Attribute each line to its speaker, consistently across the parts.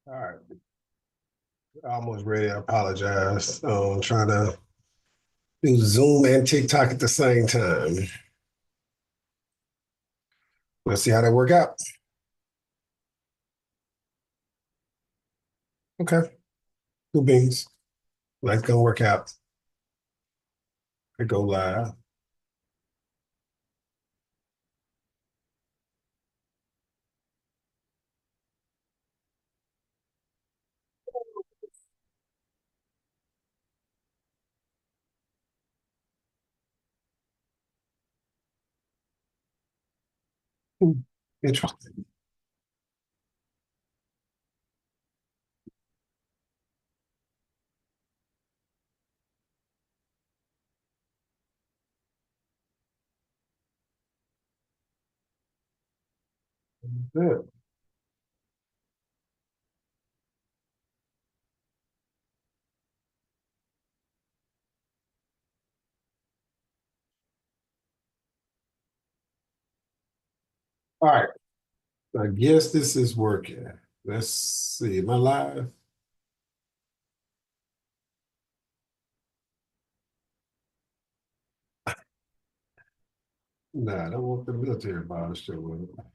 Speaker 1: All right, almost ready. I apologize. Trying to do Zoom and TikTok at the same time. Let's see how that work out. Okay, cool beans. Life gonna work out. I go live. Interesting. Good. All right. I guess this is working. Let's see. Am I live? Nah, I don't want the military ball to show up.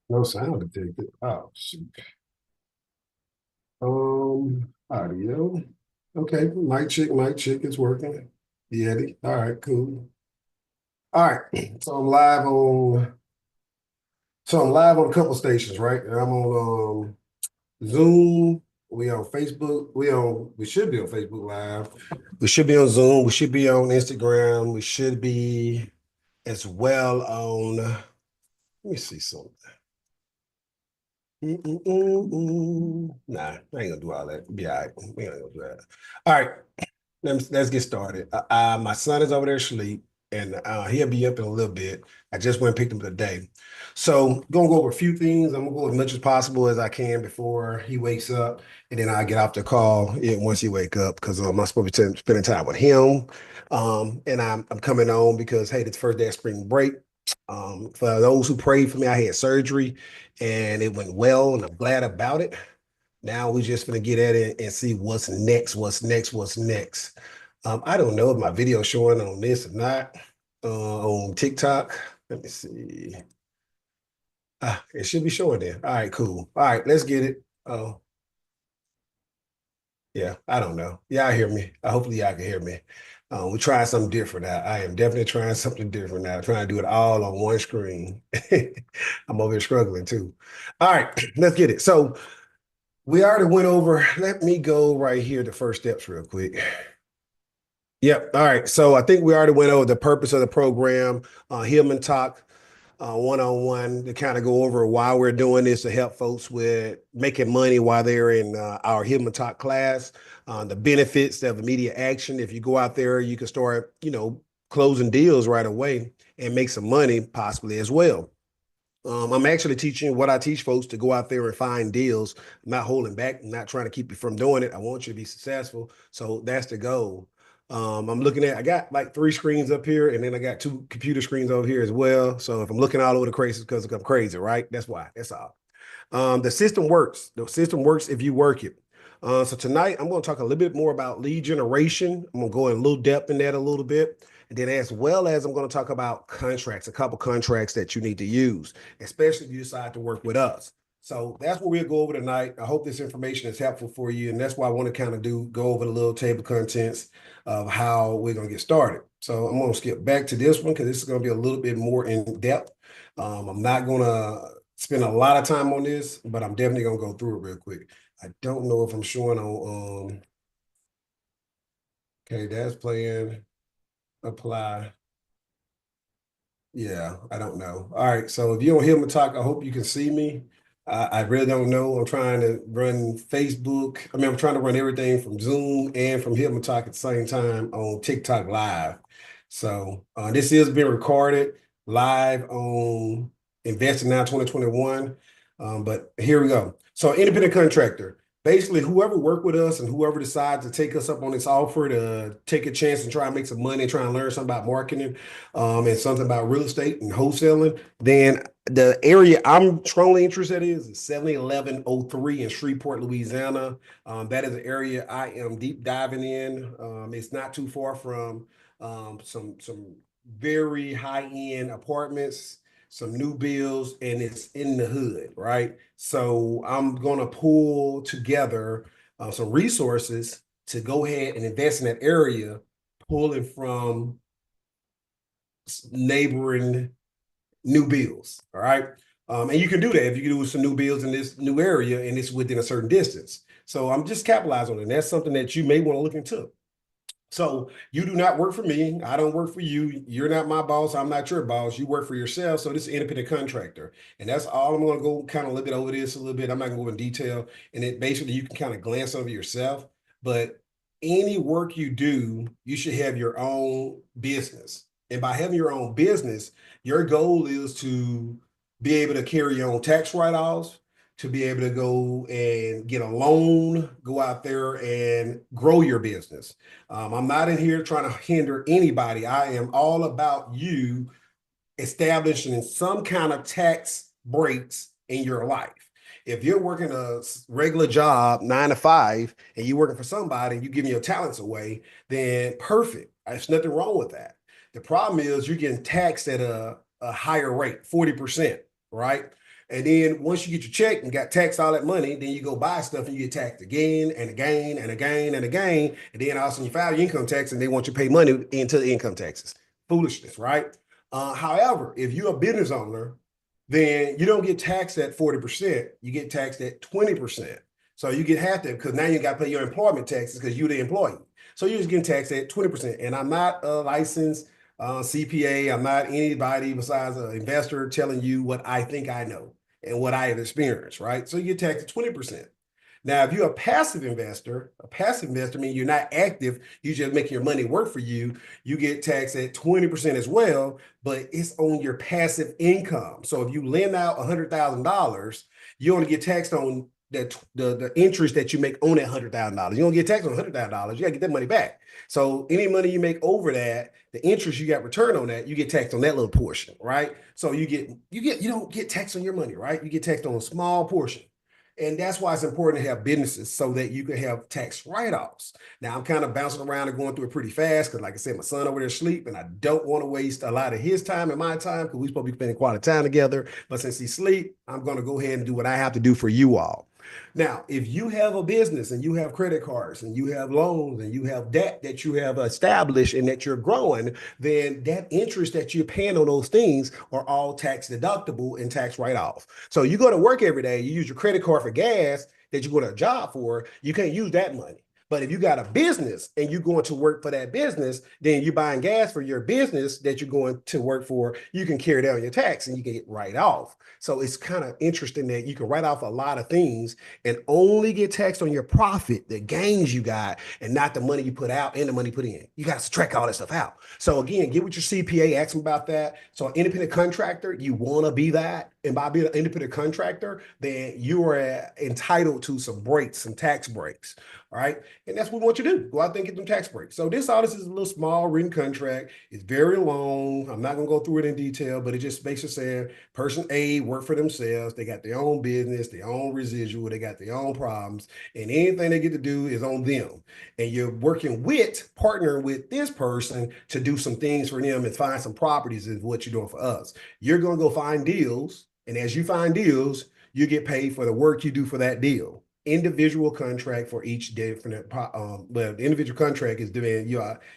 Speaker 1: No sound detected. Oh, shoot. Audio. Okay, mic check, it's working. Yeti. All right, cool. All right, I'm live on a couple stations, right? And I'm on Zoom. We on Facebook. We should be on Facebook Live. We should be on Zoom. We should be on Instagram. We should be as well on. Let me see something. Nah, I ain't gonna do all that. Be all right. We ain't gonna do that. All right. Let's get started. My son is over there asleep, and he'll be up in a little bit. I just went and picked him today. So gonna go over a few things. I'm gonna go as much as possible as I can before he wakes up, and then I get off the call once he wake up because I'm supposed to be spending time with him. And I'm coming on because hey, it's the first day of spring break. For those who prayed for me, I had surgery, and it went well, and I'm glad about it. Now we're just gonna get at it and see what's next, what's next. I don't know if my video is showing on this or not on TikTok. Let me see. It should be showing there. All right, cool. All right, let's get it. Oh, yeah, I don't know. Y'all hear me. Hopefully y'all can hear me. We're trying something different now. I am definitely trying something different now. Trying to do it all on one screen. I'm over here struggling too. All right, let's get it. So we already went over. Let me go right here, the first steps real quick. Yep. All right. So I think we already went over the purpose of the program, Hillman Talk one-on-one to kind of go over why we're doing this to help folks with making money while they're in our Hillman Talk class, the benefits of immediate action. If you go out there, you can start, closing deals right away and make some money possibly as well. I'm actually teaching what I teach folks to go out there and find deals. I'm not holding back. I'm not trying to keep you from doing it. I want you to be successful. So that's the goal. I got like three screens up here, and then I got two computer screens over here as well. So if I'm looking all over the crazy, it's because I'm crazy, right? That's why. That's all. The system works. The system works if you work it. So tonight I'm going to talk a little bit more about lead generation. I'm going to go in a little depth in that a little bit. And then as well as I'm going to talk about contracts, a couple contracts that you need to use, especially if you decide to work with us. So that's what we'll go over tonight. I hope this information is helpful for you. And that's why I want to kind of go over the little table contents of how we're going to get started. So I'm going to skip back to this one because this is going to be a little bit more in depth. I'm not going to spend a lot of time on this, but I'm definitely gonna go through it real quick. I don't know if I'm showing on okay, that's playing, apply. Yeah, I don't know. All right, so if you don't hear me talk, I hope you can see me. I really don't know. I'm trying to run Facebook. I'm trying to run everything from Zoom and from Hillman Talk at the same time on TikTok Live. So this is being recorded live on Investing Now 2021. But here we go. So independent contractor. Basically, whoever worked with us and whoever decides to take us up on this offer to take a chance and try and make some money, try and learn something about marketing, and something about real estate and wholesaling, then the area I'm strongly interested in is 71103 in Shreveport, Louisiana. That is an area I am deep diving in. It's not too far from some very high end apartments, some new builds, and it's in the hood, right? So I'm gonna pull together some resources to go ahead and invest in that area, pulling from neighboring new builds. All right. And you can do that if you can do some new builds in this new area and it's within a certain distance. So I'm just capitalizing on it. And that's something that you may want to look into. So you do not work for me. I don't work for you. You're not my boss. I'm not your boss. You work for yourself. So this is an independent contractor. And that's all I'm going to go kind of a little bit over this a little bit. I'm not going to go in detail. And it basically you can kind of glance over yourself. But any work you do, you should have your own business. And by having your own business, your goal is to be able to carry your own tax write-offs, to be able to go and get a loan, go out there and grow your business. I'm not in here trying to hinder anybody. I am all about you establishing some kind of tax breaks in your life. If you're working a regular job, 9 to 5, and you're working for somebody and you giving your talents away, then perfect. There's nothing wrong with that. The problem is you're getting taxed at a higher rate, 40%, right? And then once you get your check and got taxed all that money, then you go buy stuff and you get taxed again and again and again and again. And then all of a sudden you file your income tax and they want you to pay money into the income taxes. Foolishness, right? However, if you're a business owner, then you don't get taxed at 40%. You get taxed at 20%. So you get half that because now you got to pay your employment taxes because you're the employee. So you're just getting taxed at 20%. And I'm not a licensed CPA. I'm not anybody besides an investor telling you what I think I know and what I have experienced, right? So you get taxed at 20%. Now, if you're a passive investor means you're not active, you just make your money work for you. You get taxed at 20% as well, but it's on your passive income. So if you lend out $100,000, you only get taxed on the interest that you make on that $100,000. You don't get taxed on $100,000. You got to get that money back. So any money you make over that, the interest you got return on that, you get taxed on that little portion, right? So you don't get taxed on your money, right? You get taxed on a small portion. And that's why it's important to have businesses so that you can have tax write-offs. Now, I'm kind of bouncing around and going through it pretty fast because, like I said, my son over there asleep, and I don't want to waste a lot of his time and my time because we're supposed to be spending quality time together. But since he's asleep, I'm going to go ahead and do what I have to do for you all. Now, if you have a business and you have credit cards and you have loans and you have debt that you have established and that you're growing, then that interest that you're paying on those things are all tax deductible and tax write-off. So you go to work every day, you use your credit card for gas that you go to a job for, you can't use that money. But if you got a business and you're going to work for that business, then you're buying gas for your business that you're going to work for, you can carry down your tax and you can get write off. So it's kind of interesting that you can write off a lot of things and only get taxed on your profit, the gains you got, and not the money you put out and the money you put in. You got to subtract all that stuff out. So again, get with your CPA, ask them about that. So an independent contractor, you want to be that. And by being an independent contractor, then you are entitled to some breaks, some tax breaks. All right. And that's what we want you to do. Go out there and get them tax breaks. So this is a little small written contract. It's very long. I'm not going to go through it in detail, but it just basically saying person A work for themselves. They got their own business, their own residual. They got their own problems. And anything they get to do is on them. And you're working with, partnering with this person to do some things for them and find some properties is what you're doing for us. You're going to go find deals. And as you find deals, you get paid for the work you do for that deal. Individual contract for each different the individual contract is doing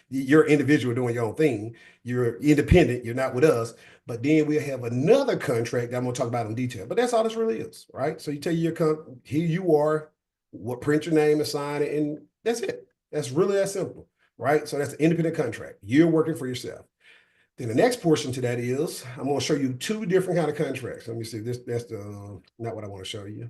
Speaker 1: you're individual doing your own thing. You're independent, you're not with us. But then we have another contract that I'm going to talk about in detail. But that's all this really is, right? So you tell your here you are, what print your name and sign it, and that's it. That's really that simple, right? So that's an independent contract. You're working for yourself. Then the next portion to that is I'm going to show you two different kind of contracts. Let me see. That's the not what I want to show you.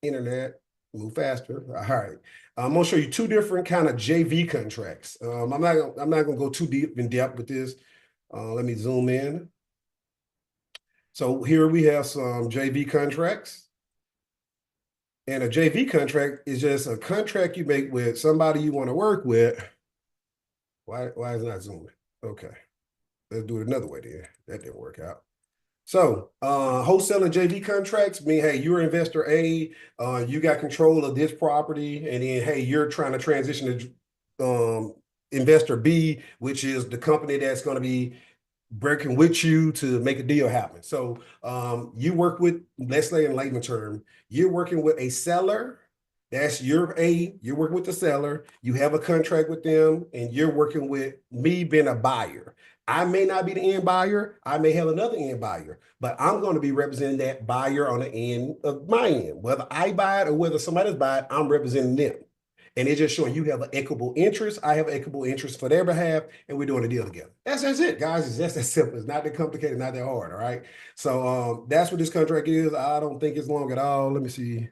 Speaker 1: Internet, move faster. All right. I'm gonna show you two different kind of JV contracts. I'm not gonna go too deep in depth with this. Let me zoom in. So here we have some JV contracts. And a JV contract is just a contract you make with somebody you want to work with. Why is it not zooming? Okay. Let's do it another way then. That didn't work out. So wholesaling JV contracts mean, hey, you're investor A, you got control of this property, and then, hey, you're trying to transition to investor B, which is the company that's going to be working with you to make a deal happen. So you work with, let's say in layman term, you're working with a seller. That's you're working with the seller. You have a contract with them, and you're working with me being a buyer. I may not be the end buyer. I may have another end buyer, but I'm going to be representing that buyer on the end of my end. Whether I buy it or whether somebody else buy it, I'm representing them. And it's just showing you have an equitable interest. I have an equitable interest for their behalf, and we're doing a deal together. That's it, guys. It's just that simple. It's not that complicated, not that hard, all right? So that's what this contract is. I don't think it's long at all. Let me see.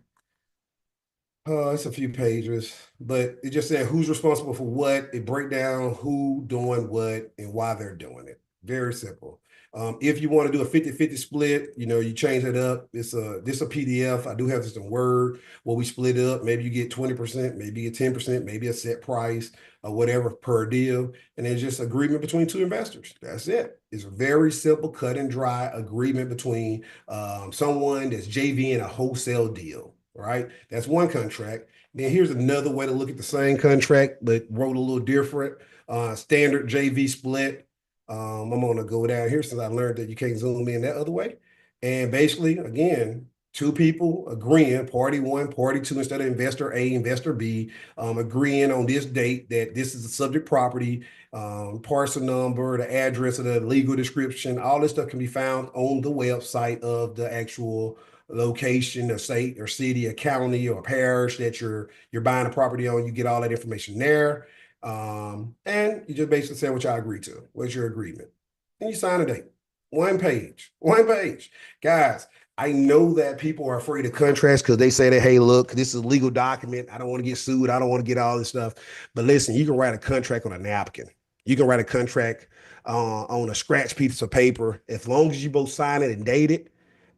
Speaker 1: It's a few pages, but it just said who's responsible for what. It break down who doing what and why they're doing it. Very simple. If you want to do a 50-50 split, you change it up. This a PDF. I do have this in Word where we split it up. Maybe you get 20%, maybe you get 10%, maybe a set price or whatever per deal. And it's just agreement between two investors. That's it. It's a very simple, cut and dry agreement between someone that's JV in a wholesale deal. Right? That's one contract. Then here's another way to look at the same contract, but wrote a little different. Standard JV split. I'm going to go down here since I learned that you can't zoom in that other way. And basically, again, two people agreeing, party one, party two, instead of investor A, investor B, agreeing on this date that this is a subject property, parcel number, the address of the legal description, all this stuff can be found on the website of the actual location, a state or city, a county or parish that you're buying a property on. You get all that information there. And you just basically say what y'all agree to. What's your agreement? And you sign a date. One page. One page. Guys, I know that people are afraid of contracts because they say that, hey, look, this is a legal document. I don't want to get sued. I don't want to get all this stuff. But listen, you can write a contract on a napkin. You can write a contract on a scratch piece of paper. As long as you both sign it and date it,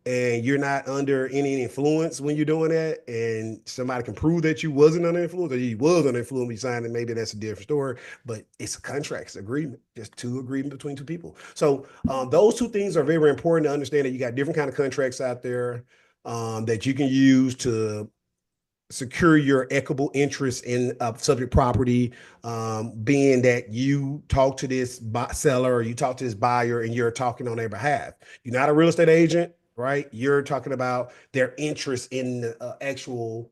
Speaker 1: and you're not under any influence when you're doing that, and somebody can prove that you wasn't under influence or you was under influence when you signed it, maybe that's a different story. But it's a contract, it's agreement, just two agreement between two people. So those two things are very important to understand, that you got different kind of contracts out there that you can use to secure your equitable interest in a subject property, being that you talk to this seller or you talk to this buyer and you're talking on their behalf. You're not a real estate agent, right? You're talking about their interest in the actual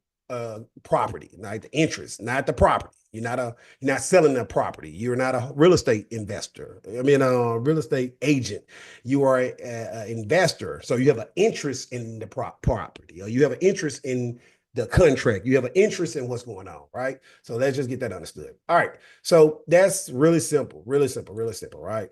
Speaker 1: property, not the interest, not the property. You're not selling the property. You're not a real estate investor. I mean, a real estate agent. You are a investor, so you have an interest in the property, or you have an interest in the contract. You have an interest in what's going on, right? So let's just get that understood. All right. So that's really simple, really simple, really simple, right?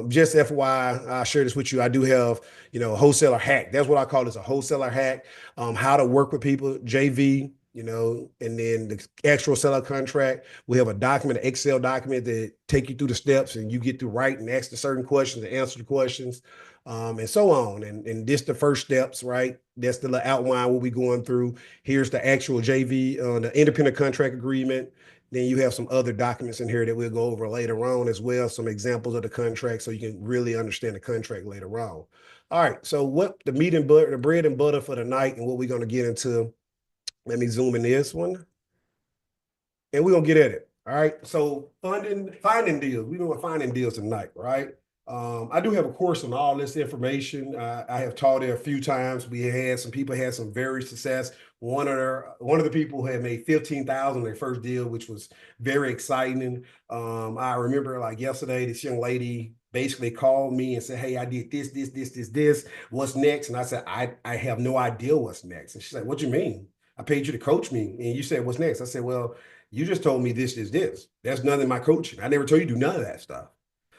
Speaker 1: Just FYI, I'll share this with you. I do have, a wholesaler hack. That's what I call this, a wholesaler hack. How to work with people, JV, and then the actual seller contract. We have a document, an Excel document that take you through the steps, and you get to write and ask the certain questions and answer the questions, and so on. And this the first steps, right? That's the outline what we're going through. Here's the actual JV, the independent contract agreement. Then you have some other documents in here that we'll go over later on as well, some examples of the contract so you can really understand the contract later on. All right, so what the meat and butter, the bread and butter for the night, and what we're going to get into. Let me zoom in this one, and we're going to get at it. All right, so finding deals. We're doing finding deals tonight, right? I do have a course on all this information. I have taught it a few times. We had some people had some very success. One of the people had made 15,000 their first deal, which was very exciting. I remember like yesterday, this young lady basically called me and said, "Hey, I did this. What's next?" And I said, "I have no idea what's next." And she's like, "What do you mean? I paid you to coach me, and you said what's next?" I said, "Well, you just told me this is this. That's none of my coaching. I never told you to do none of that stuff.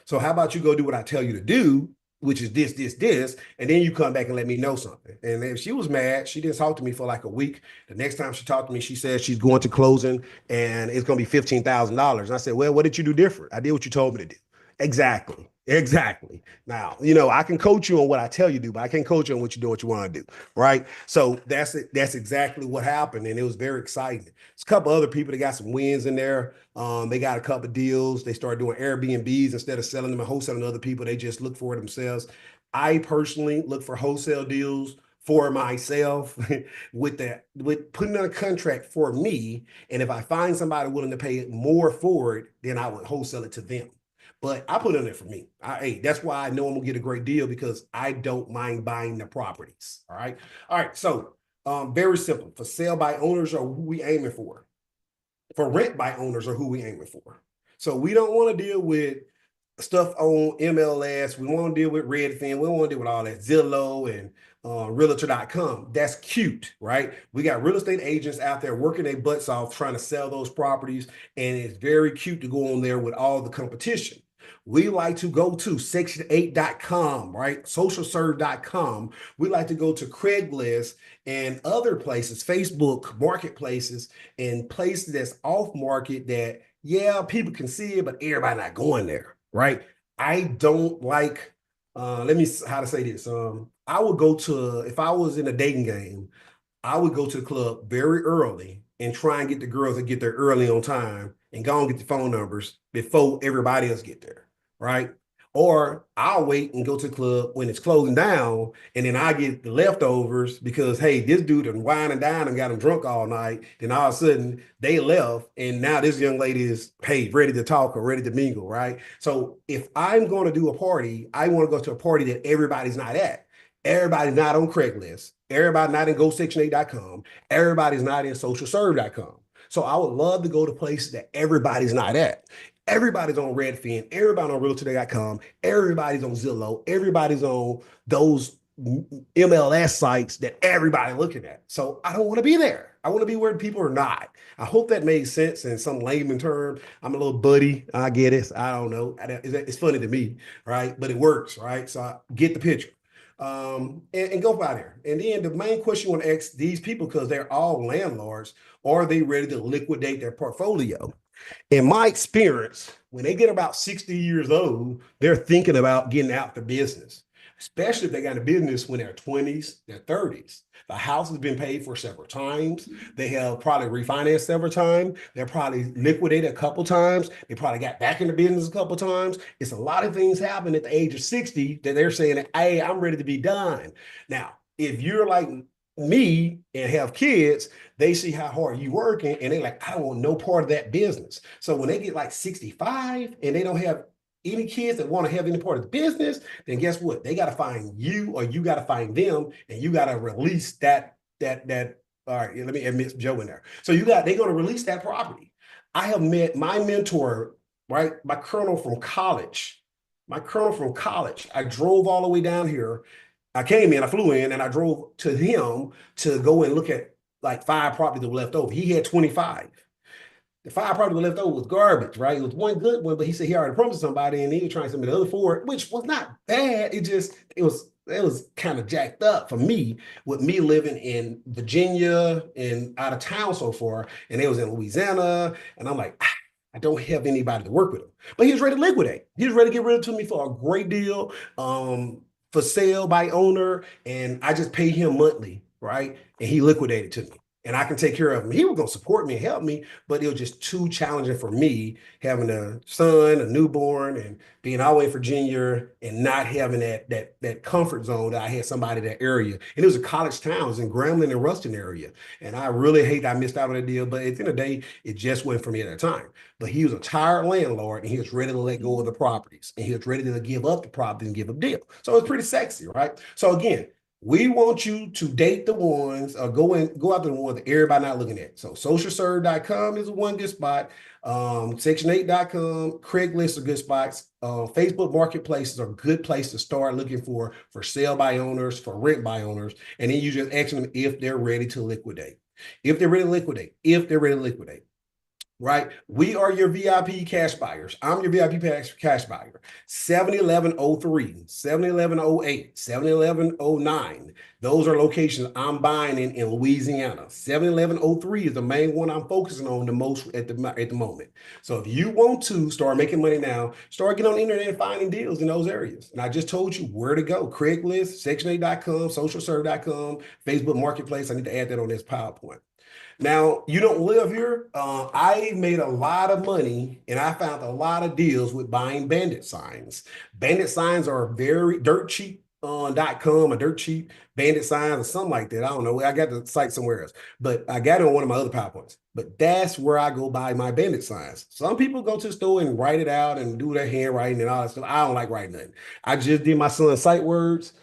Speaker 1: So how about you go do what I tell you to do, which is this, and then you come back and let me know something." And if she was mad, she didn't talk to me for like a week. The next time she talked to me, she said she's going to closing and it's going to be $15,000. And I said, "Well, what did you do different?" "I did what you told me to do." Exactly. Exactly. Now, I can coach you on what I tell you to do, but I can't coach you on what you do, what you want to do. Right. So that's it. That's exactly what happened. And it was very exciting. There's a couple other people that got some wins in there. They got a couple of deals. They started doing Airbnbs instead of selling them and wholesaling to other people. They just look for it themselves. I personally look for wholesale deals for myself with putting on a contract for me. And if I find somebody willing to pay more for it, then I would wholesale it to them. But I put it in there for me. Hey, that's why I know I'm gonna get a great deal, because I don't mind buying the properties. All right. All right. So very simple. For sale by owners are who we aiming for. For rent by owners are who we aiming for. So we don't want to deal with stuff on MLS. We want to deal with Redfin. We don't want to deal with all that Zillow and realtor.com. That's cute, right? We got real estate agents out there working their butts off trying to sell those properties. And it's very cute to go on there with all the competition. We like to go to section8.com, right? Socialserve.com. We like to go to Craigslist and other places, Facebook marketplaces, and places that's off market that, yeah, people can see it, but everybody not going there, right? I don't like, how to say this. I would go to, if I was in a dating game, I would go to the club very early and try and get the girls that get there early on time and go and get the phone numbers before everybody else get there, right? Or I'll wait and go to the club when it's closing down, and then I get the leftovers because hey, this dude done wine and dine and got him drunk all night. Then all of a sudden they left, and now this young lady is hey ready to talk or ready to mingle, right? So if I'm going to do a party, I want to go to a party that everybody's not at. Everybody's not on Craigslist. Everybody's not in GoSection8.com. Everybody's not in SocialServe.com. So I would love to go to places that everybody's not at. Everybody's on Redfin, everybody on realtoday.com, everybody's on Zillow, everybody's on those MLS sites that everybody's looking at. So I don't want to be there. I want to be where people are not. I hope that made sense in some layman term. I'm a little buddy. I get it. I don't know. It's funny to me, right? But it works, right? So I get the picture. And go by there. And then the main question you want to ask these people, because they're all landlords, are they ready to liquidate their portfolio? In my experience, when they get about 60 years old, they're thinking about getting out the business, especially if they got a business when they're 20s, their 30s. The house has been paid for several times. They have probably refinanced several times. They're probably liquidated a couple times. They probably got back in the business a couple times. It's a lot of things happen at the age of 60 that they're saying, hey, I'm ready to be done. Now, if you're like me and have kids, they see how hard you working and they're like, I don't want no part of that business. So when they get like 65 and they don't have any kids that want to have any part of the business, then guess what? They got to find you or you got to find them and you got to release that. All right, let me admit Joe in there. So they're going to release that property. I have met my mentor, right? My colonel from college. I drove all the way down here. I came in, I flew in, and I drove to him to go and look at like 5 properties that were left over. He had 25. The 5 properties that were left over was garbage, right? It was one good one, but he said he already promised somebody, and he was trying to send me the other 4, which was not bad. It was kind of jacked up for me with me living in Virginia and out of town so far, and it was in Louisiana, and I'm like, I don't have anybody to work with him. But he was ready to liquidate. He was ready to get rid of it to me for a great deal. For sale by owner, and I just pay him monthly, right? And he liquidated to me. And I can take care of him. He was gonna support me and help me, but it was just too challenging for me having a son, a newborn, and being all the way in Virginia and not having that comfort zone that I had somebody in that area. And it was a college town, it was in Grambling and Ruston area. And I really hate that I missed out on that deal, but at the end of the day, it just went for me at that time. But he was a tired landlord and he was ready to let go of the properties and he was ready to give up the property and give up deal. So it's pretty sexy, right? So again, we want you to date the ones or go after the ones that everybody not looking at. So socialserve.com is one good spot. Section8.com, Craigslist are good spots. Facebook marketplaces are a good place to start looking for sale by owners, for rent by owners. And then you just ask them if they're ready to liquidate. If they're ready to liquidate. Right? We are your VIP cash buyers. I'm your VIP cash buyer. 7-Eleven-03, 7-Eleven-08, 7-Eleven-09. Those are locations I'm buying in Louisiana. 7-Eleven-03 is the main one I'm focusing on the most at the moment. So if you want to start making money now, start getting on the internet and finding deals in those areas. And I just told you where to go. Craigslist, Section8.com, SocialServe.com, Facebook Marketplace. I need to add that on this PowerPoint. Now, you don't live here. I made a lot of money and I found a lot of deals with buying bandit signs. Bandit signs are very dirt cheap on .com or dirt cheap bandit signs or something like that. I don't know. I got the site somewhere else, but I got it on one of my other PowerPoints. But that's where I go buy my bandit signs. Some people go to the store and write it out and do their handwriting and all that stuff. I don't like writing nothing. I just did my son's sight words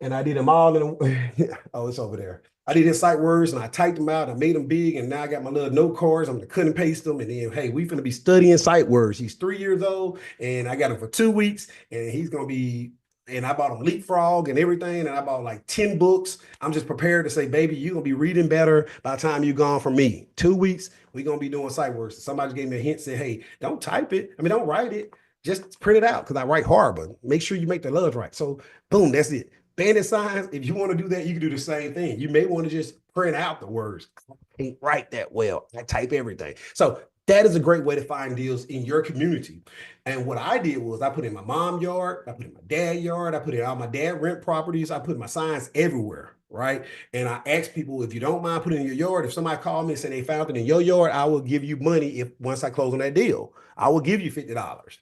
Speaker 1: and I did them all in oh, it's over there. I did his sight words and I typed them out. I made them big, and now I got my little note cards. I'm gonna cut and paste them, and then hey, we finna be studying sight words. He's 3 years old, and I got him for 2 weeks, and he's gonna be. And I bought him Leapfrog and everything, and I bought like 10 books. I'm just prepared to say, baby, you're gonna be reading better by the time you're gone from me. 2 weeks, we're gonna be doing sight words. Somebody gave me a hint, said, hey, don't type it. I mean, don't write it. Just print it out because I write hard, but make sure you make the letters right. So boom, that's it. Bandit signs, if you want to do that, you can do the same thing. You may want to just print out the words. I can't write that well. I type everything. So that is a great way to find deals in your community. And what I did was I put in my mom yard, I put in my dad yard, I put in all my dad rent properties, I put my signs everywhere, right? And I asked people, if you don't mind putting in your yard, if somebody called me and said they found it in your yard, I will give you money if once I close on that deal. I will give you $50.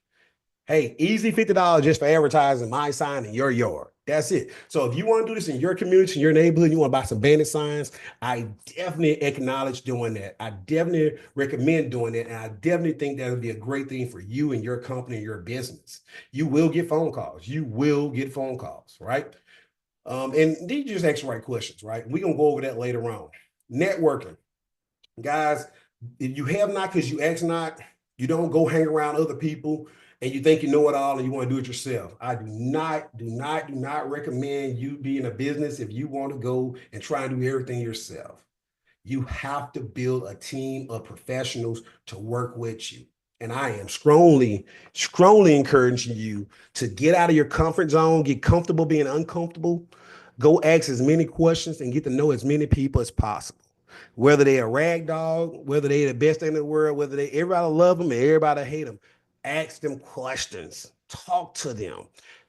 Speaker 1: Hey, easy $50 just for advertising my sign in your yard. That's it. So if you want to do this in your community, in your neighborhood, you want to buy some bandit signs, I definitely acknowledge doing that. I definitely recommend doing that. And I definitely think that would be a great thing for you and your company and your business. You will get phone calls. You will get phone calls, right? And these just ask the right questions, right? We're gonna go over that later on. Networking. Guys, if you have not because you ask not, you don't go hang around other people and you think you know it all and you want to do it yourself. I do not recommend you be in a business if you want to go and try and do everything yourself. You have to build a team of professionals to work with you. And I am strongly encouraging you to get out of your comfort zone, get comfortable being uncomfortable, go ask as many questions and get to know as many people as possible. Whether they're a rag dog, whether they're the best thing in the world, whether they everybody love them and everybody hate them, ask them questions, talk to them,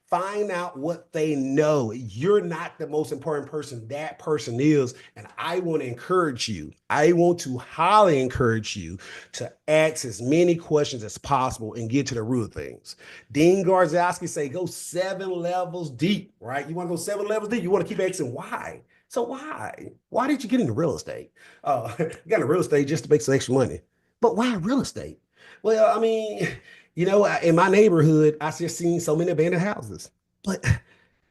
Speaker 1: find out what they know. You're not the most important person. That person is. And I want to encourage you. I want to highly encourage you to ask as many questions as possible and get to the root of things. Dean Garzowski say go 7 levels deep, right? You want to go 7 levels deep. You want to keep asking why. So why? Why did you get into real estate? You got into real estate just to make some extra money. But why real estate? Well, I mean, in my neighborhood, I just seen so many abandoned houses. But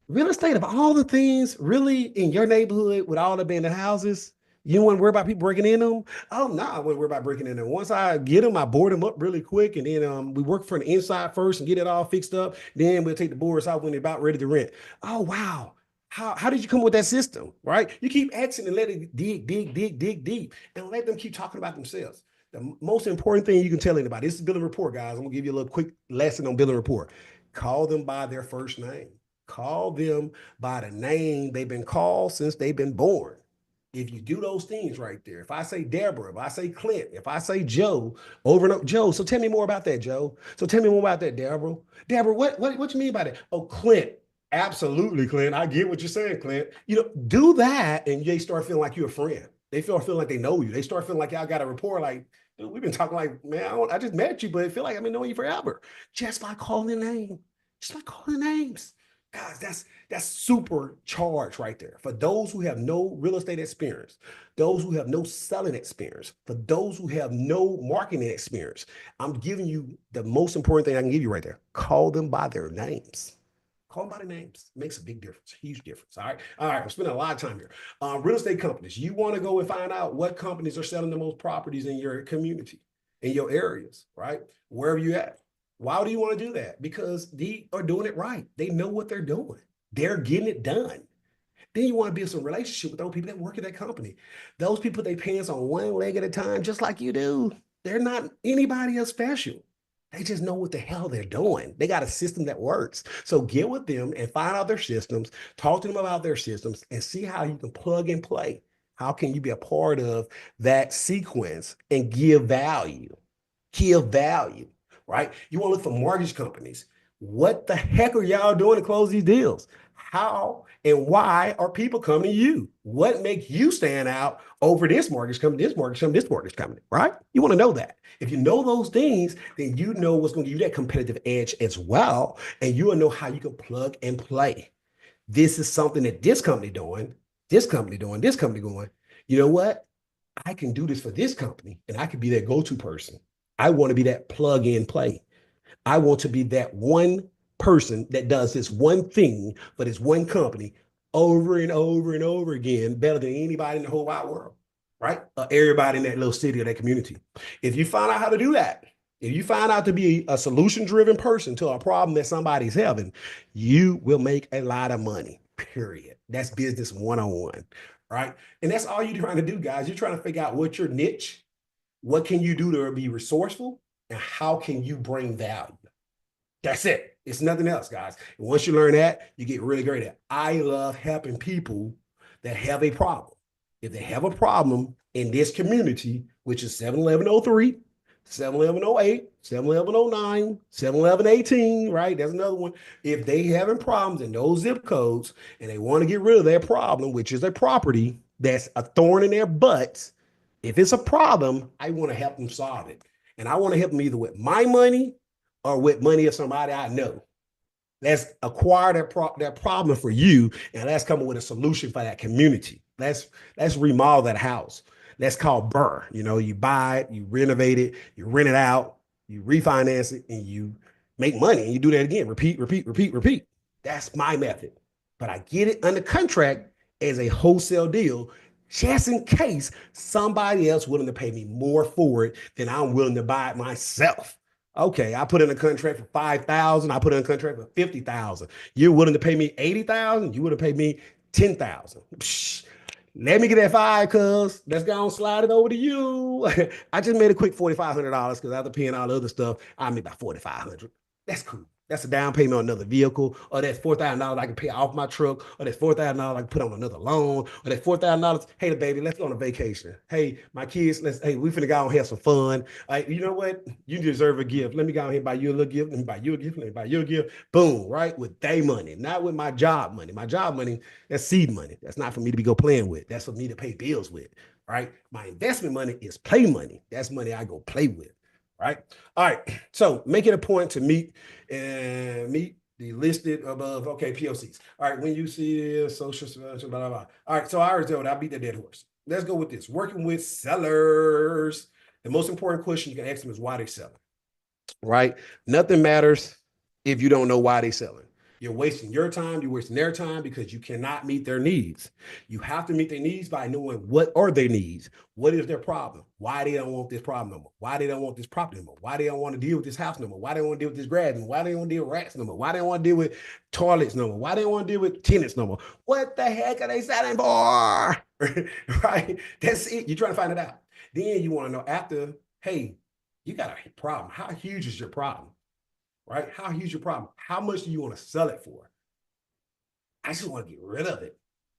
Speaker 1: real estate of all the things, really in your neighborhood with all the abandoned houses, you don't want to worry about people breaking in them? Oh no, I wouldn't worry about breaking in them. Once I get them, I board them up really quick, and then we work from the inside first and get it all fixed up. Then we'll take the boards out when they're about ready to rent. Oh wow. How did you come up with that system? Right? You keep asking and let it dig deep, and let them keep talking about themselves. The most important thing you can tell anybody, this is billing report, guys. I'm gonna give you a little quick lesson on billing report. Call them by their first name. Call them by the name they've been called since they've been born. If you do those things right there, if I say Deborah, if I say Clint, if I say Joe over and over, Joe, so tell me more about that, Joe. So tell me more about that, Deborah. Deborah, what you mean by that? Oh, Clint. Absolutely, Clint. I get what you're saying, Clint. Do that and they start feeling like you're a friend. They feel like they know you. They start feeling like y'all got a rapport like, dude, we've been talking like, man, I just met you, but I feel like I've been knowing you forever. Just by calling the name. Just by calling the names. Guys, that's super charged right there. For those who have no real estate experience, those who have no selling experience, for those who have no marketing experience, I'm giving you the most important thing I can give you right there. Call them by their names. Call them by their names. It makes a big difference, huge difference. All right. All right. I'm spending a lot of time here. Real estate companies. You want to go and find out what companies are selling the most properties in your community, in your areas, right? Wherever you at. Why do you want to do that? Because they are doing it right. They know what they're doing. They're getting it done. Then you want to build some relationship with those people that work at that company. Those people, they pants on one leg at a time, just like you do. They're not anybody else special. They just know what the hell they're doing. They got a system that works. So get with them and find out their systems, talk to them about their systems, and see how you can plug and play. How can you be a part of that sequence and give value? Give value, right? You want to look for mortgage companies. What the heck are y'all doing to close these deals? How and why are people coming to you? What makes you stand out over this mortgage company, this mortgage company, this mortgage company, right? You want to know that. If you know those things, then you know what's going to give you that competitive edge as well. And you will know how you can plug and play. This is something that this company doing, this company doing, this company going, you know what? I can do this for this company and I can be their go-to person. I want to be that plug and play. I want to be that one person that does this one thing for this one company over and over and over again, better than anybody in the whole wide world, right? Everybody in that little city or that community. If you find out how to do that, if you find out to be a solution driven person to a problem that somebody's having, you will make a lot of money, period. That's business 101, right? And that's all you're trying to do, guys. You're trying to figure out what's your niche, what can you do to be resourceful, and how can you bring value? That's it. It's nothing else, guys. And once you learn that, you get really great at it. I love helping people that have a problem. If they have a problem in this community, which is 71103, 71108, 71109, 71118, right? That's another one. If they having problems in those zip codes and they want to get rid of their problem, which is a property that's a thorn in their butts, if it's a problem, I want to help them solve it. And I want to help them either with my money or with money of somebody I know. Let's acquire that problem for you, and let's come up with a solution for that community. Let's remodel that house. That's called burr. You know, you buy it, you renovate it, you rent it out, you refinance it, and you make money. And you do that again. Repeat, repeat, repeat, repeat. That's my method. But I get it under contract as a wholesale deal, just in case somebody else willing to pay me more for it than I'm willing to buy it myself. Okay, I put in a contract for 5,000. I put in a contract for 50,000. You're willing to pay me 80,000. You would have paid me 10,000. Let me get that five, cuz. Let's go and slide it over to you. I just made a quick $4,500 because after paying all the other stuff, I made about 4,500. That's cool. That's a down payment on another vehicle, or that's $4,000 I can pay off my truck, or that's $4,000 I can put on another loan, or that's $4,000. Hey, baby, let's go on a vacation. Hey, my kids, hey, we finna go out and have some fun. You know what? You deserve a gift. Let me go out here and buy you a little gift. Let me buy you a gift. Let me buy you a gift. Boom, right? With their money, not with my job money. My job money, that's seed money. That's not for me to be go playing with. That's for me to pay bills with. Right? My investment money is play money. That's money I go play with. Right? All right. So make it a point to meet the listed above. Okay, POCs. All right. When you see social, blah, blah, blah. All right. So I already told I beat the dead horse. Let's go with this. Working with sellers. The most important question you can ask them is why they selling. Right? Nothing matters if you don't know why they selling. You're wasting your time, you're wasting their time because you cannot meet their needs. You have to meet their needs by knowing what are their needs. What is their problem? Why they don't want this problem no more? Why they don't want this property no more? Why they don't want to deal with this house no more? Why they don't want to deal with this grass no more? Why they don't want to deal with rats no more? Why they don't want to deal with toilets no more? Why they don't want to deal with tenants no more? What the heck are they selling for? Right? That's it. You're trying to find it out. Then you want to know after, hey, you got a problem. How huge is your problem? Right? How huge is your problem? How much do you want to sell it for? I just want to get rid of it.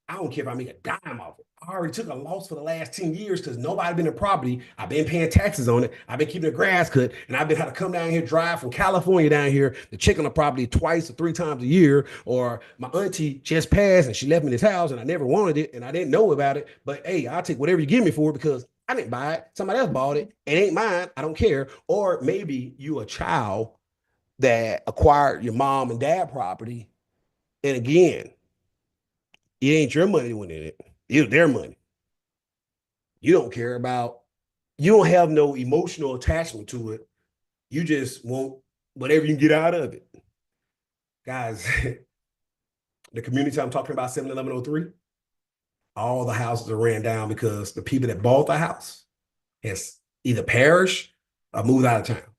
Speaker 1: I don't care if I make a dime off it. I already took a loss for the last 10 years because nobody been in property. I've been paying taxes on it. I've been keeping the grass cut. And I've been had to come down here, drive from California down here to check on the property twice or three times a year. Or my auntie just passed and she left me this house and I never wanted it and I didn't know about it. But hey, I'll take whatever you give me for it because I didn't buy it. Somebody else bought it. It ain't mine. I don't care. Or maybe you a child that acquired your mom and dad property. And again, it ain't your money when in it. It's their money. You don't care about, you don't have no emotional attachment to it. You just want whatever you can get out of it. Guys, the community I'm talking about, 71103, all the houses are ran down because the people that bought the house has either perished or moved out of town.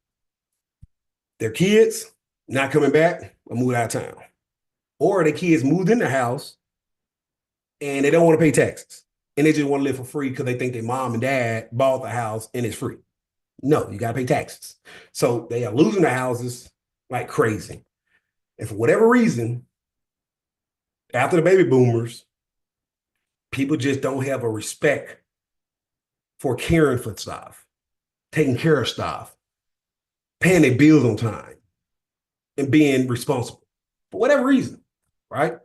Speaker 1: Their kids not coming back or moved out of town. Or the kids moved in the house and they don't want to pay taxes. And they just want to live for free because they think their mom and dad bought the house and it's free. No, you got to pay taxes. So they are losing the houses like crazy. And for whatever reason, after the baby boomers, people just don't have a respect for caring for stuff, taking care of stuff, paying their bills on time, and being responsible for whatever reason, right?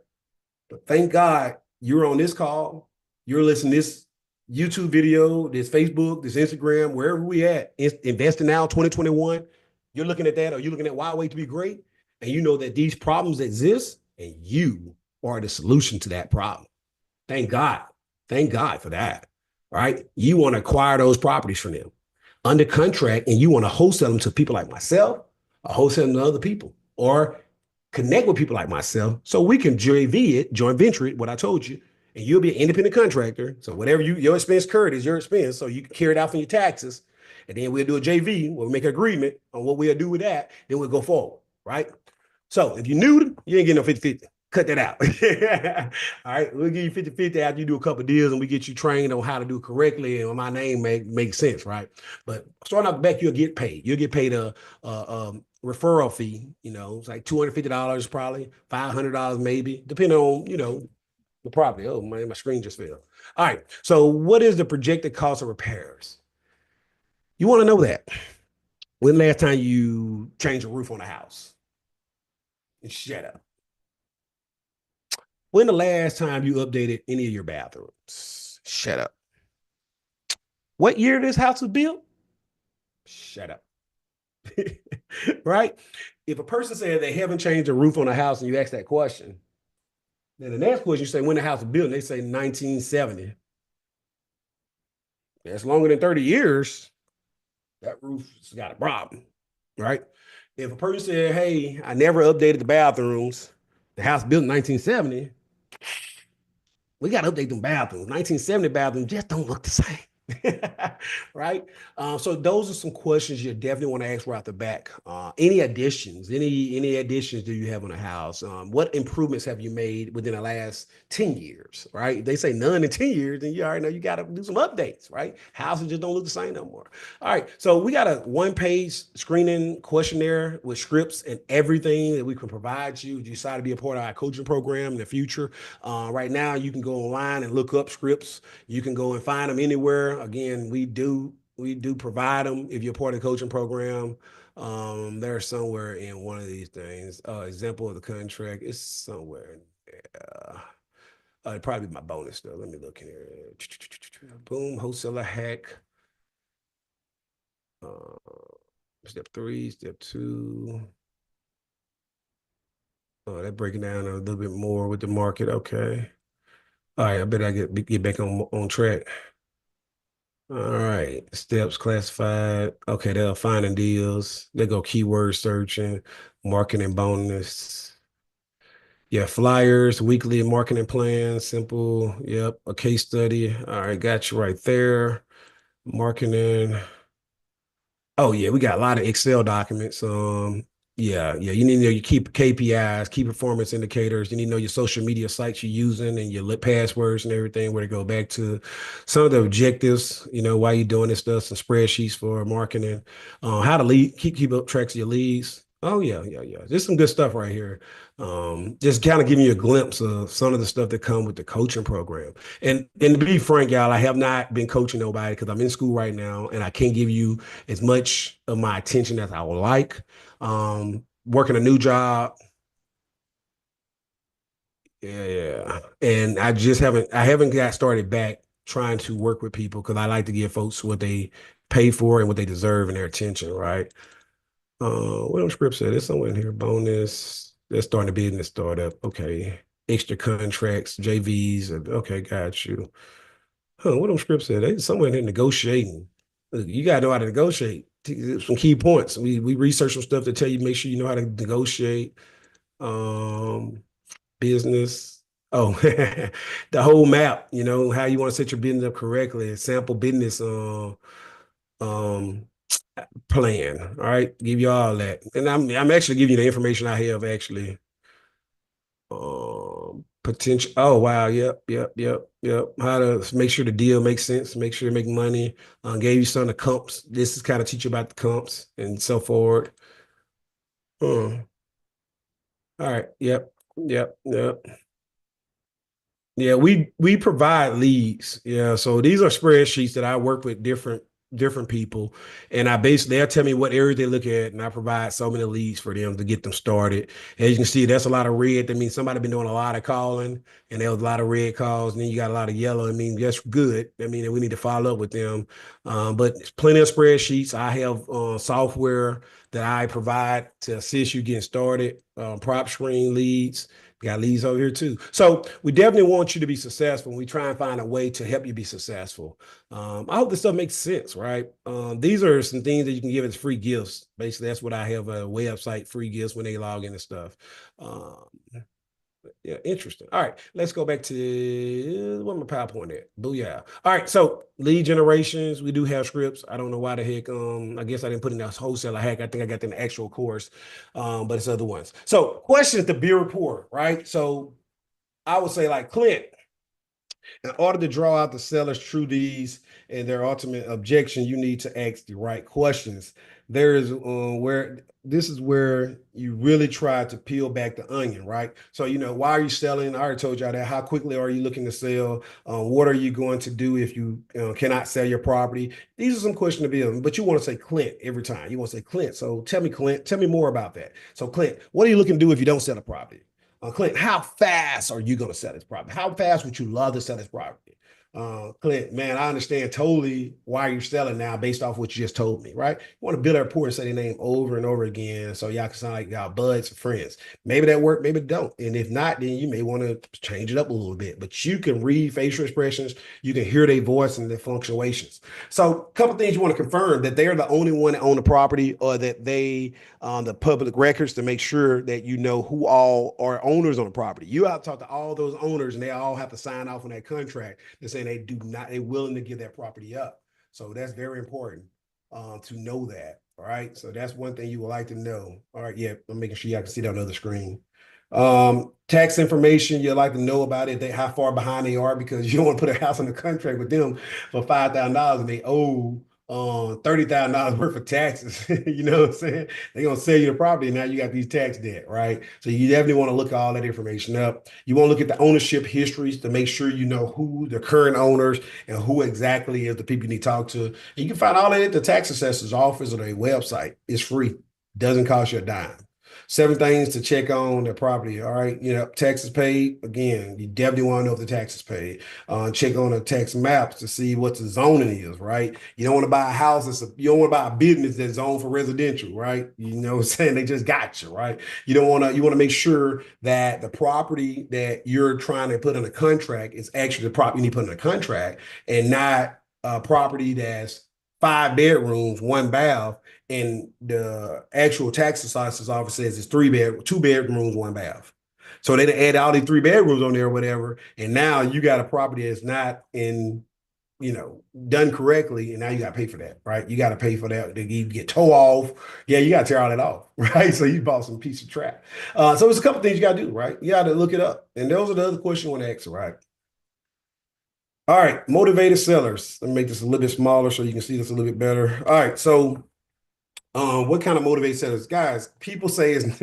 Speaker 1: But thank God you're on this call. You're listening to this YouTube video, this Facebook, this Instagram, wherever we at, Investing Now 2021. You're looking at that, or you're looking at Wild Way to Be Great, and you know that these problems exist, and you are the solution to that problem. Thank God. Thank God for that, right? You want to acquire those properties from them under contract, and you want to wholesale them to people like myself, or wholesale them to other people, or connect with people like myself so we can JV it, joint venture it, what I told you, and you'll be an independent contractor. So whatever your expense incurred is your expense. So you can carry it out from your taxes. And then we'll do a JV where we make an agreement on what we'll do with that. Then we'll go forward, right? So if you're new, you ain't getting no 50-50. Cut that out. All right. We'll give you 50-50 after you do a couple of deals and we get you trained on how to do it correctly and my name makes sense, right? But starting out the back, you'll get paid. You'll get paid a referral fee. You know, it's like $250 probably, $500 maybe, depending on, you know, the property. Oh, my screen just fell. All right. So what is the projected cost of repairs? You want to know that. When the last time you changed a roof on a house? And shut up. When the last time you updated any of your bathrooms? Shut up. What year this house was built? Shut up. right? If a person said they haven't changed the roof on a house and you ask that question, then the next question you say, when the house was built, and they say 1970. That's longer than 30 years. That roof's got a problem, right? If a person said, hey, I never updated the bathrooms, the house built in 1970, we got to update them bathrooms. 1970 bathrooms just don't look the same. Right. So those are some questions you definitely want to ask right off the back. Any additions? Any additions do you have on a house? What improvements have you made within the last 10 years? Right. If they say none in 10 years, then you already know you got to do some updates. Right. Houses just don't look the same no more. All right. So we got a 1-page screening questionnaire with scripts and everything that we can provide you. If you decide to be a part of our coaching program in the future, right now you can go online and look up scripts. You can go and find them anywhere. Again, we do provide them if you're part of the coaching program. They're somewhere in one of these things. Example of the contract is somewhere in there. It'd probably be my bonus though. Let me look here. Boom, wholesaler hack. Uh, step 3, step 2. Oh, they're breaking down a little bit more with the market. Okay. All right, I bet I get back on track. All right, steps classified. Okay, they're finding deals. They go keyword searching, marketing bonus. Yeah, flyers, weekly marketing plan, simple. Yep, a case study. All right, got you right there. Marketing. Oh yeah, we got a lot of Excel documents. Yeah, you need to know your key KPIs, key performance indicators. You need to know your social media sites you're using and your passwords and everything, where to go back to. Some of the objectives, why you're doing this stuff, some spreadsheets for marketing, how to keep up tracks of your leads. Oh yeah. There's some good stuff right here. Just kind of giving you a glimpse of some of the stuff that come with the coaching program. And to be frank, y'all, I have not been coaching nobody because I'm in school right now and I can't give you as much of my attention as I would like. Working a new job. Yeah. And I haven't got started back trying to work with people because I like to give folks what they pay for and what they deserve and their attention, right? What else script said? There's somewhere in here. Bonus. They're starting a business startup. Okay. Extra contracts, JVs. Okay, got you. Huh, what them scripts said? They somewhere in here negotiating. Look, you gotta know how to negotiate. Some key points. We research some stuff to tell you, make sure you know how to negotiate. Um, business. Oh, the whole map, how you want to set your business up correctly, sample business um plan. All right, give you all that. And I'm actually giving you the information I have actually. Potential. Oh wow. Yep. How to make sure the deal makes sense, make sure you make money. Gave you some of the comps. This is kind of teach you about the comps and so forth. All right. Yep. Yeah, we provide leads. Yeah, so these are spreadsheets that I work with different people, and they'll tell me what area they look at, and I provide so many leads for them to get them started. As you can see, that's a lot of red. That means somebody been doing a lot of calling, and there was a lot of red calls, and then you got a lot of yellow. I mean, that's good. I mean, we need to follow up with them. But it's plenty of spreadsheets. I have software that I provide to assist you getting started. Prop screen leads. We got leads over here too. So we definitely want you to be successful. We try and find a way to help you be successful. I hope this stuff makes sense, right? These are some things that you can give as free gifts. Basically, that's what I have a website, free gifts when they log in and stuff. Um, yeah, interesting. All right, let's go back to what my PowerPoint at. Booyah. All right, so lead generations, we do have scripts. I don't know why the heck. I guess I didn't put in that wholesaler hack. I think I got in the actual course, but it's other ones. So questions to be report, right? So I would say like Clint, in order to draw out the seller's true needs and their ultimate objection, you need to ask the right questions. There is where this is where you really try to peel back the onion, right? So, why are you selling? I already told y'all that. How quickly are you looking to sell? What are you going to do if you cannot sell your property? These are some questions to be, but you want to say Clint every time. You want to say Clint. So tell me, Clint, tell me more about that. So, Clint, what are you looking to do if you don't sell a property? Clint, how fast are you going to sell this property? How fast would you love to sell this property? Clint, man, I understand totally why you're selling now based off what you just told me, right? You want to build a rapport and say their name over and over again so y'all can sound like y'all buds or friends. Maybe that work, maybe it don't. And if not, then you may want to change it up a little bit. But you can read facial expressions, you can hear their voice and their fluctuations. So a couple things you want to confirm that they're the only one that own the property or that they the public records to make sure that you know who all are owners on the property. You have to talk to all those owners and they all have to sign off on that contract. They're saying they do not, they're willing to give that property up. So that's very important to know that. All right. So that's one thing you would like to know. All right. Yeah. I'm making sure y'all can see that on the other screen. Tax information you'd like to know about it, how far behind they are, because you don't want to put a house on the contract with them for $5,000 and they owe $30,000 worth of taxes. You know what I'm saying? They're gonna sell you the property. And now you got these tax debt, right? So you definitely want to look all that information up. You want to look at the ownership histories to make sure you know who the current owners and who exactly is the people you need to talk to. And you can find all that at the tax assessor's office or their website. It's free, doesn't cost you a dime. 7 things to check on the property. All right. You know, taxes paid. Again, you definitely want to know if the tax is paid. Check on the tax maps to see what the zoning is, right? You don't want to buy a house you don't want to buy a business that's zoned for residential, right? You know what I'm saying? They just got you, right? You want to make sure that the property that you're trying to put in a contract is actually the property you need to put in a contract and not a property that's 5 bedrooms, 1 bath, and the actual tax assessor's office says it's 2 bedrooms, 1 bath. So they add all these 3 bedrooms on there or whatever, and now you got a property that's not in, done correctly, and now you got to pay for that, right? You got to pay for that. You get toe off. Yeah, you got to tear all that off, right? So you bought some piece of trap. So there's a couple things you got to do, right? You got to look it up, and those are the other questions you want to ask, right? All right, motivated sellers. Let me make this a little bit smaller so you can see this a little bit better. All right, so what kind of motivated sellers? Guys, people say is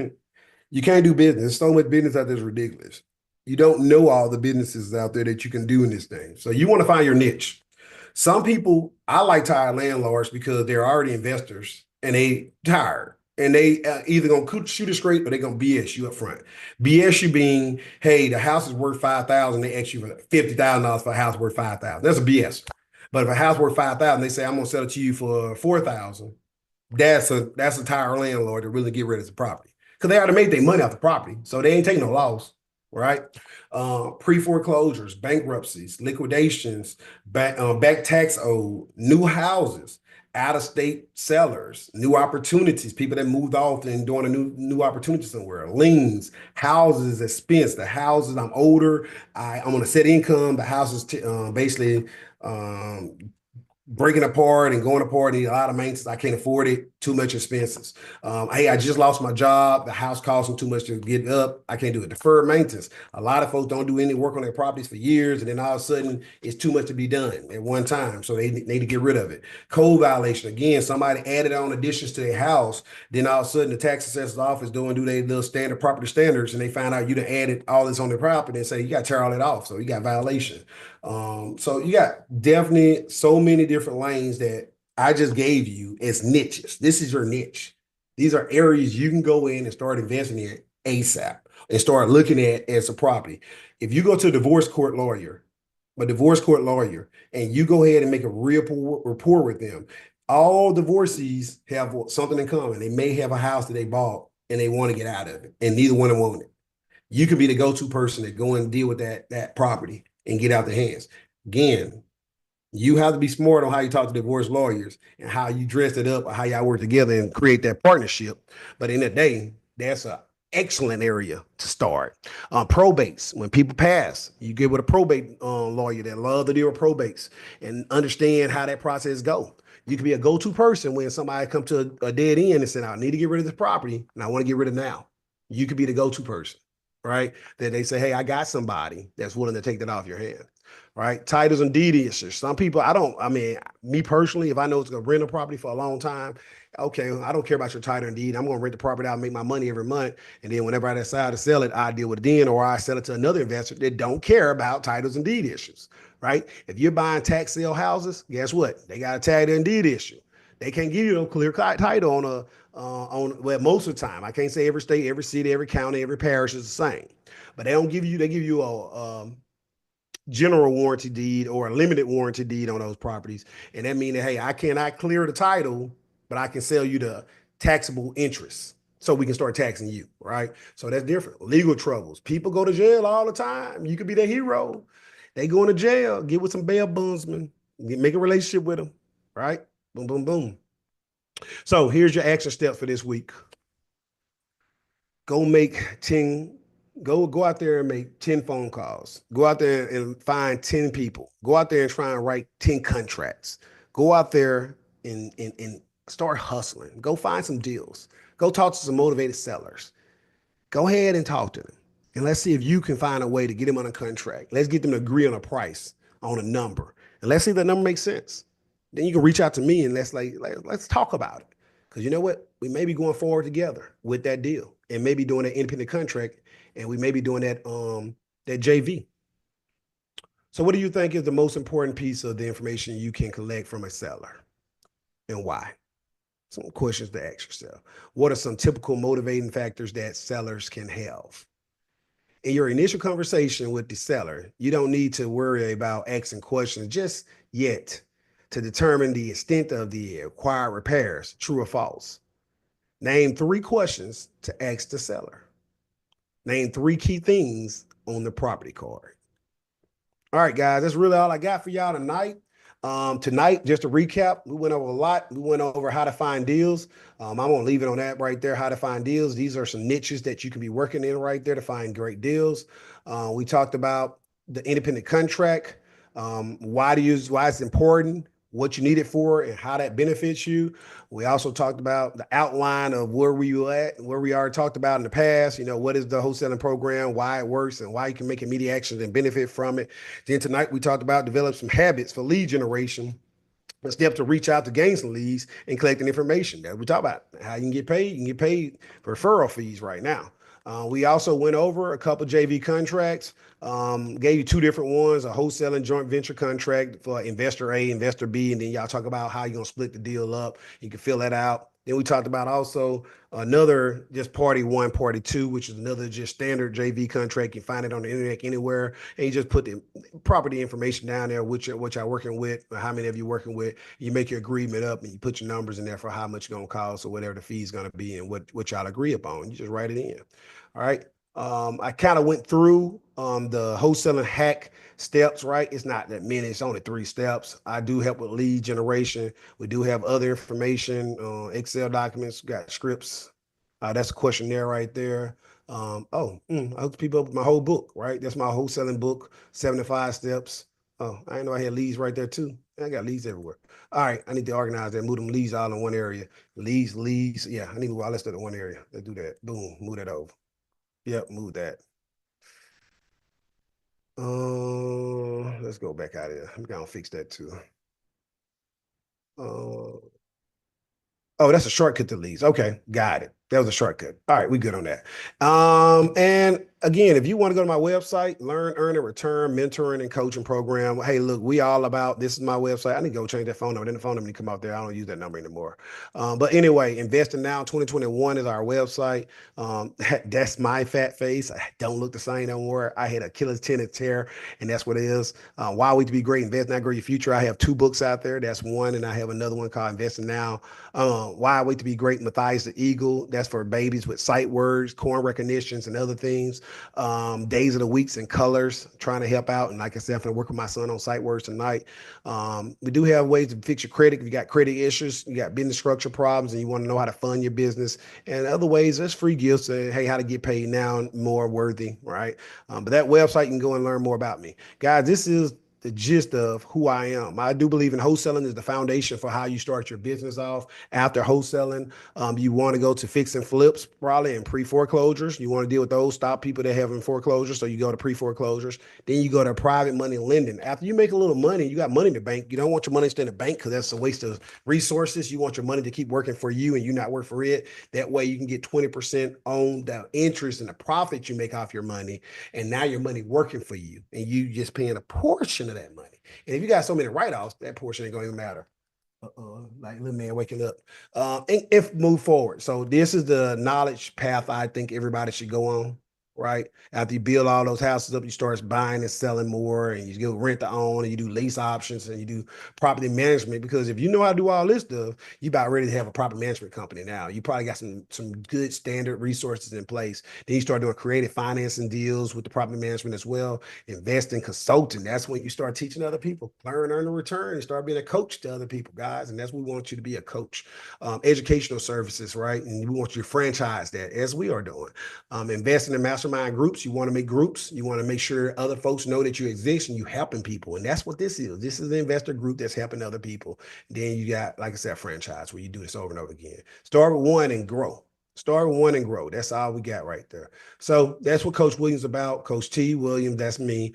Speaker 1: you can't do business. There's so much business out there, it's ridiculous. You don't know all the businesses out there that you can do in this thing. So you want to find your niche. Some people, I like tired landlords because they're already investors and they tired. And they either gonna shoot it straight or they're gonna BS you up front. BS you being, hey, the house is worth 5,000. They ask you for $50,000 for a house worth 5,000. That's a BS. But if a house worth 5,000, they say I'm gonna sell it to you for 4,000. That's a tired landlord to really get rid of the property because they already made their money off the property, so they ain't taking no loss, right? Pre-foreclosures, bankruptcies, liquidations, back tax owed, new houses, out-of-state sellers, new opportunities, people that moved off and doing a new opportunity somewhere, liens, houses expense. The houses, I'm older, I'm on a set income. The houses basically breaking apart and going apart. Need a lot of maintenance. I can't afford it. Too much expenses. Hey, I just lost my job. The house costs me too much to get up. I can't do it. Deferred maintenance. A lot of folks don't do any work on their properties for years, and then all of a sudden it's too much to be done at one time. So they need to get rid of it. Code violation. Again, somebody added on additions to their house. Then all of a sudden the tax assessor's office do their little standard property standards, and they find out you done added all this on their property and say you got to tear all that off. So you got violation. So you got definitely so many different lanes that I just gave you as niches. This is your niche. These are areas you can go in and start investing in ASAP and start looking at as a property. If you go to a divorce court lawyer, and you go ahead and make a real rapport with them, all divorcees have something in common. They may have a house that they bought and they want to get out of it, and neither one of them want it. You could be the go-to person to go and deal with that property and get out the hands. Again, you have to be smart on how you talk to divorce lawyers and how you dress it up or how y'all work together and create that partnership. But in the day, that's an excellent area to start. Probates, when people pass, you get with a probate lawyer that love to deal with probates and understand how that process goes. You can be a go-to person when somebody come to a dead end and say, I need to get rid of this property and I want to get rid of it now. You could be the go-to person, right? That they say, hey, I got somebody that's willing to take that off your hand. Right? Titles and deed issues. Some people, me personally, if I know it's going to rent a property for a long time, okay, I don't care about your title and deed. I'm going to rent the property out and make my money every month. And then whenever I decide to sell it, I deal with it then, or I sell it to another investor that don't care about titles and deed issues, right? If you're buying tax sale houses, guess what? They got a title and deed issue. They can't give you no clear title well, most of the time. I can't say every state, every city, every county, every parish is the same. But they give you general warranty deed or a limited warranty deed on those properties. And that means that, hey, I cannot clear the title, but I can sell you the taxable interest. So we can start taxing you, right? So that's different. Legal troubles. People go to jail all the time. You could be their hero. They go into jail, get with some bail bondsmen, make a relationship with them, right? Boom, boom, boom. So here's your action steps for this week. Go make 10, go out there and make 10 phone calls. Go out there and find 10 people. Go out there and try and write 10 contracts. Go out there and start hustling. Go find some deals. Go talk to some motivated sellers. Go ahead and talk to them. And let's see if you can find a way to get them on a contract. Let's get them to agree on a price, on a number. And let's see if that number makes sense. Then you can reach out to me and let's talk about it. Because you know what? We may be going forward together with that deal and maybe doing that independent contract, and we may be doing that JV. So what do you think is the most important piece of the information you can collect from a seller, and why? Some questions to ask yourself. What are some typical motivating factors that sellers can have? In your initial conversation with the seller, you don't need to worry about asking questions just yet to determine the extent of the required repairs, true or false. Name 3 questions to ask the seller. Name 3 key things on the property card. All right, guys, that's really all I got for y'all tonight. Tonight, just to recap, we went over a lot. We went over how to find deals. I'm going to leave it on that right there, how to find deals. These are some niches that you can be working in right there to find great deals. We talked about the independent contract, why it's important, what you need it for, and how that benefits you. We also talked about the outline of where we already talked about in the past. What is the wholesaling program, why it works, and why you can make immediate actions and benefit from it. Then tonight we talked about develop some habits for lead generation, a step to reach out to gain some leads and collecting information. That we talk about how you can get paid. You can get paid for referral fees right now. We also went over a couple JV contracts, gave you 2 different ones, a wholesaling joint venture contract for investor A, investor B, and then y'all talk about how you're going to split the deal up. You can fill that out. Then we talked about also another just party 1, party 2, which is another just standard JV contract. You find it on the internet anywhere, and you just put the property information down there, which y'all working with, or how many of you working with. You make your agreement up, and you put your numbers in there for how much it's going to cost or whatever the fee is going to be and what y'all agree upon. You just write it in. All right. I kind of went through the wholesaling hack steps, right? It's not that many, it's only 3 steps. I do help with lead generation. We do have other information, Excel documents, got scripts. That's a questionnaire right there. I hook people up with my whole book, right? That's my wholesaling book, 75 steps. Oh, I didn't know I had leads right there too. I got leads everywhere. All right, I need to organize that, move them leads all in one area. Leads. Yeah, I need to move all that stuff in one area. Let's do that. Boom, move that over. Yep, move that. Let's go back out of here. I'm gonna fix that too. Uh, Oh, that's a shortcut to leads. Okay, got it. That was a shortcut. All right, we good on that. And again, if you want to go to my website, learn, earn, and return mentoring and coaching program. Hey, look, we all about this is my website. I need to go change that phone number. Then the phone number need to come out there. I don't use that number anymore. But anyway, Investing Now 2021 is our website. That's my fat face. I don't look the same no more. I had Achilles tendon tear, and that's what it is. Why we to be great, invest now, grow your future. I have 2 books out there. That's one, and I have another one called Investing Now. Why Wait to Be Great, Matthias the Eagle. That's for babies with sight words, corn recognitions, and other things. Days of the weeks and colors, trying to help out. And like I said, I'm going to work with my son on sight words tonight. We do have ways to fix your credit. If you got credit issues, you got business structure problems, and you want to know how to fund your business. And other ways, there's free gifts. Hey, how to get paid now more worthy, right? But that website, you can go and learn more about me. Guys, this is the gist of who I am. I do believe in wholesaling is the foundation for how you start your business off. After wholesaling, you want to go to fix and flips probably and pre-foreclosures. You want to deal with those, stop people that have in foreclosures. So you go to pre-foreclosures. Then you go to private money lending. After you make a little money, you got money in the bank. You don't want your money to stay in the bank because that's a waste of resources. You want your money to keep working for you and you not work for it. That way you can get 20% on the interest and the profit you make off your money. And now your money working for you and you just paying a portion of that money. And if you got so many write-offs, that portion ain't going to even matter. Like little man waking up. And if move forward. So this is the knowledge path I think everybody should go on. right? After you build all those houses up, you start buying and selling more, and you go rent to own, and you do lease options, and you do property management. Because if you know how to do all this stuff, you about ready to have a property management company now. You probably got some good standard resources in place. Then you start doing creative financing deals with the property management as well. Invest in consulting. That's when you start teaching other people, learn, earn a return, and start being a coach to other people, guys. And that's what we want you to be, a coach. Educational services, right? And we want you to franchise that, as we are doing. Invest in the mastermind groups. You want to make groups. You want to make sure other folks know that you exist and you helping people. And that's what this is. This is the investor group that's helping other people. Then you got, like I said, franchise, where you do this over and over again. Start with one and grow. Start with one and grow. That's all we got right there. So that's what Coach Williams about. Coach T. Williams, that's me.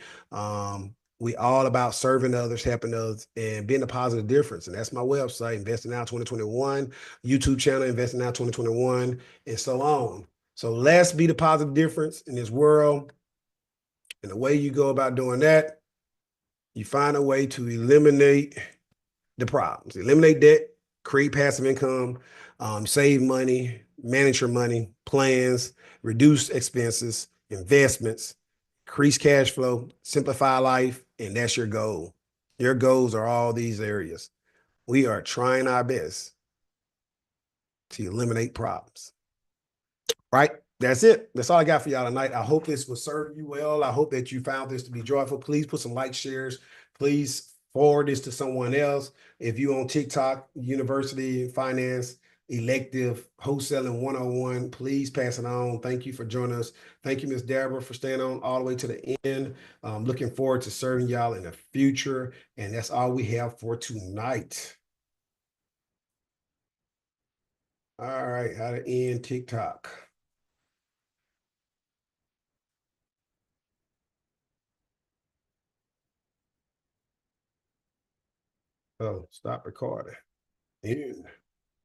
Speaker 1: We all about serving others, helping others, and being a positive difference. And that's my website, Investing Now 2021, YouTube channel, Investing Now 2021, and so on. So let's be the positive difference in this world. And the way you go about doing that, you find a way to eliminate the problems, eliminate debt, create passive income, save money, manage your money, plans, reduce expenses, investments, increase cash flow, simplify life, and that's your goal. Your goals are all these areas. We are trying our best to eliminate problems. Right? That's it. That's all I got for y'all tonight. I hope this will serve you well. I hope that you found this to be joyful. Please put some like, shares. Please forward this to someone else. If you on TikTok, University Finance Elective Wholesaling 101, please pass it on. Thank you for joining us. Thank you, Miss Deborah, for staying on all the way to the end. Looking forward to serving y'all in the future. And that's all we have for tonight. All right, how to end TikTok. Oh, stop recording. End.